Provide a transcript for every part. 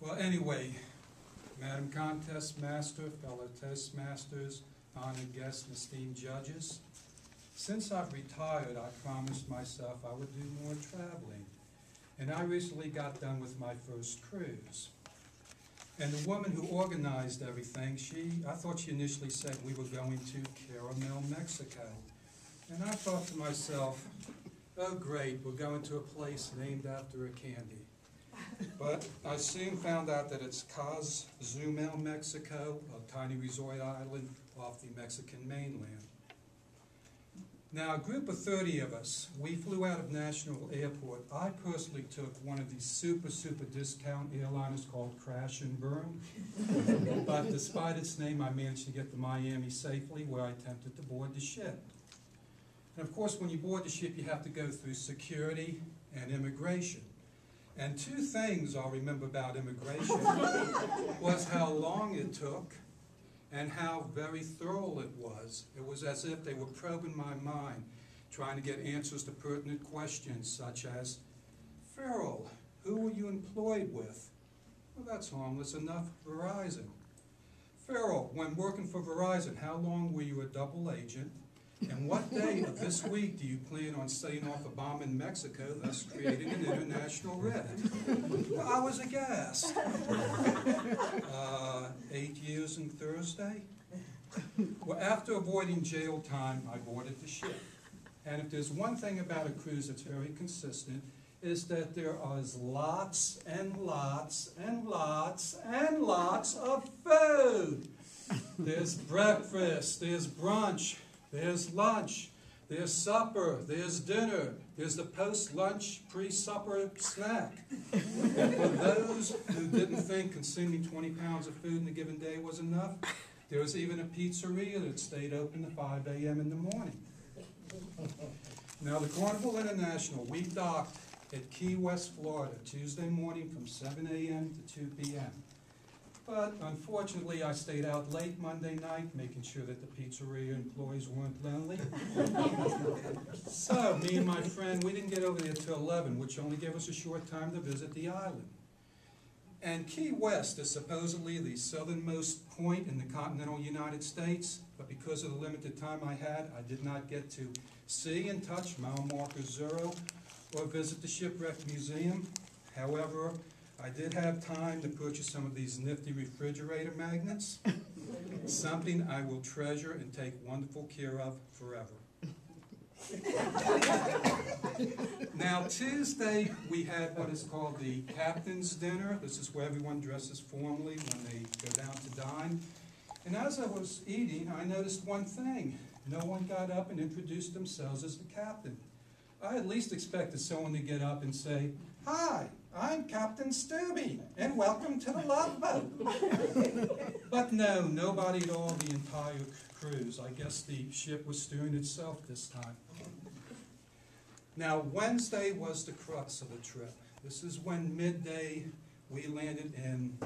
Well, anyway, Madam Contest Master, fellow Toastmasters, honored guests, and esteemed judges, since I've retired, I promised myself I would do more traveling. And I recently got done with my first cruise. And the woman who organized everything, I thought she initially said we were going to Caramel, Mexico. And I thought to myself, oh great, we're going to a place named after a candy. But I soon found out that it's Cozumel, Mexico, a tiny resort island off the Mexican mainland. Now, a group of 30 of us, we flew out of National Airport. I personally took one of these super discount airliners called Crash and Burn. But despite its name, I managed to get to Miami safely, where I attempted to board the ship. And of course, when you board the ship, you have to go through security and immigration. And two things I'll remember about immigration was how long it took and how very thorough it was. It was as if they were probing my mind, trying to get answers to pertinent questions such as, Farrell, who were you employed with? Well, that's harmless enough, Verizon. Farrell, when working for Verizon, how long were you a double agent? And what day of this week do you plan on setting off a bomb in Mexico, thus creating an international rift? Well, I was aghast. 8 years and Thursday? Well, after avoiding jail time, I boarded the ship. And if there's one thing about a cruise that's very consistent, is that there are lots and lots and lots and lots of food. There's breakfast, there's brunch, there's lunch, there's supper, there's dinner, there's the post-lunch, pre-supper snack. And for those who didn't think consuming 20 pounds of food in a given day was enough, there was even a pizzeria that stayed open to 5 a.m. in the morning. Now, the Carnival International, we docked at Key West, Florida, Tuesday morning from 7 a.m. to 2 p.m. But unfortunately, I stayed out late Monday night, making sure that the pizzeria employees weren't lonely. So, me and my friend, we didn't get over there till 11, which only gave us a short time to visit the island. And Key West is supposedly the southernmost point in the continental United States, but because of the limited time I had, I did not get to see and touch mile marker 0 or visit the Shipwreck Museum. However, I did have time to purchase some of these nifty refrigerator magnets, something I will treasure and take wonderful care of forever. Now, Tuesday, we had what is called the Captain's Dinner. This is where everyone dresses formally when they go down to dine. And as I was eating, I noticed one thing. No one got up and introduced themselves as the captain. I at least expected someone to get up and say, "Hi, I'm Captain Stubby, and welcome to the Love Boat." But no, nobody at all the entire cruise. I guess the ship was steering itself this time. Now, Wednesday was the crux of the trip. This is when midday we landed in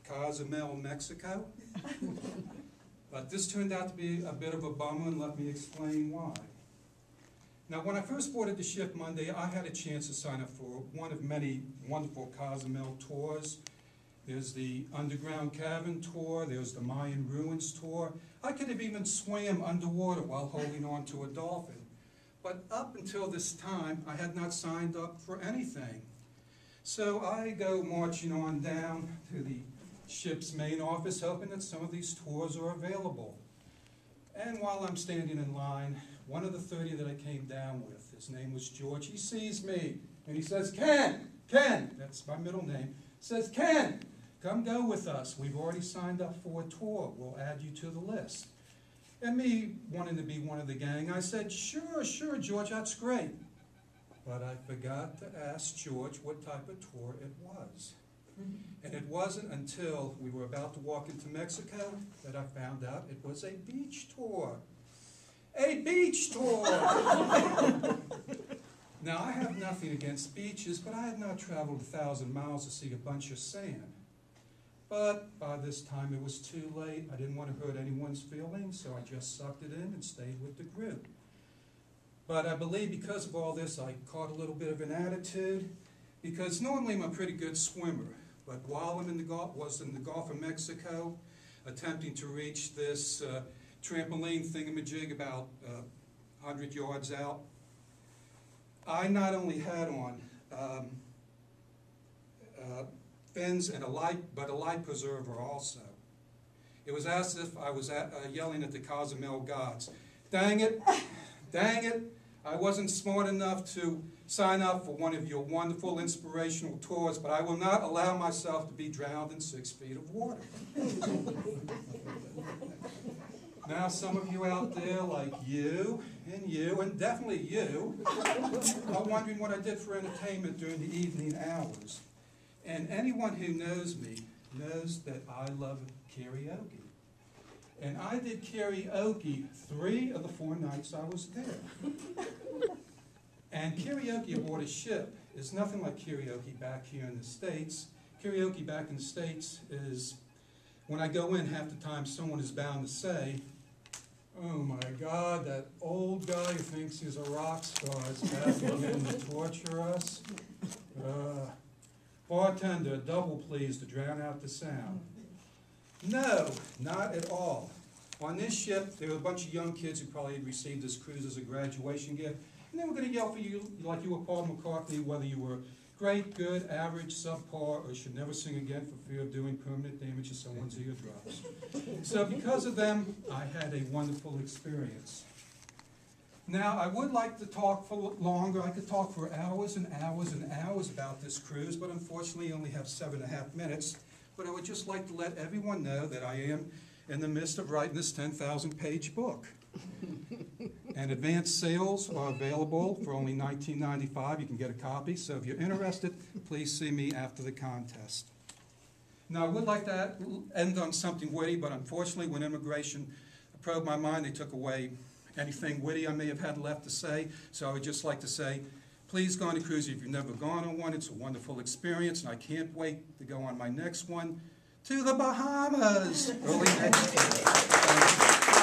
Cozumel, Mexico. But this turned out to be a bit of a bummer, and let me explain why. Now, when I first boarded the ship Monday, I had a chance to sign up for one of many wonderful Cozumel tours. There's the Underground Cavern tour, there's the Mayan Ruins tour. I could have even swam underwater while holding on to a dolphin. But up until this time, I had not signed up for anything. So I go marching on down to the ship's main office, hoping that some of these tours are available. And while I'm standing in line, one of the 30 that I came down with, his name was George, he sees me, and he says, Ken, that's my middle name, says, Ken, come go with us. We've already signed up for a tour. We'll add you to the list. And me wanting to be one of the gang, I said, sure, George, that's great. But I forgot to ask George what type of tour it was. And it wasn't until we were about to walk into Mexico that I found out it was a beach tour. A beach tour! Now, I have nothing against beaches, but I had not traveled 1,000 miles to see a bunch of sand. But by this time it was too late. I didn't want to hurt anyone's feelings, so I just sucked it in and stayed with the group. But I believe because of all this, I caught a little bit of an attitude, because normally I'm a pretty good swimmer. But while I'm in the Gulf of Mexico, attempting to reach this trampoline thingamajig about 100 yards out, I not only had on fins and a life preserver also. It was as if I was yelling at the Cozumel gods, "Dang it, dang it, I wasn't smart enough to sign up for one of your wonderful inspirational tours, but I will not allow myself to be drowned in 6 feet of water." Now some of you out there, like you, and definitely you, are wondering what I did for entertainment during the evening hours. And anyone who knows me knows that I love karaoke. And I did karaoke 3 of the 4 nights I was there. And karaoke aboard a ship is nothing like karaoke back here in the States. Karaoke back in the States is, when I go in, half the time someone is bound to say, "Oh my God, that old guy who thinks he's a rock star is back again to torture us. Bartender, a double please to drown out the sound." No, not at all. On this ship, there were a bunch of young kids who probably had received this cruise as a graduation gift, and they were going to yell for you like you were Paul McCartney, whether you were great, good, average, subpar, or should never sing again for fear of doing permanent damage to someone's eardrums. So because of them, I had a wonderful experience. Now, I would like to talk for longer. I could talk for hours and hours and hours about this cruise, but unfortunately I only have 7.5 minutes. But I would just like to let everyone know that I am in the midst of writing this 10,000-page book. And advance sales are available for only $19.95. You can get a copy. So if you're interested, please see me after the contest. Now, I would like to end on something witty, but unfortunately, when immigration probed my mind, they took away anything witty I may have had left to say. So I would just like to say, please go on a cruise if you've never gone on one. It's a wonderful experience, and I can't wait to go on my next one to the Bahamas early next year.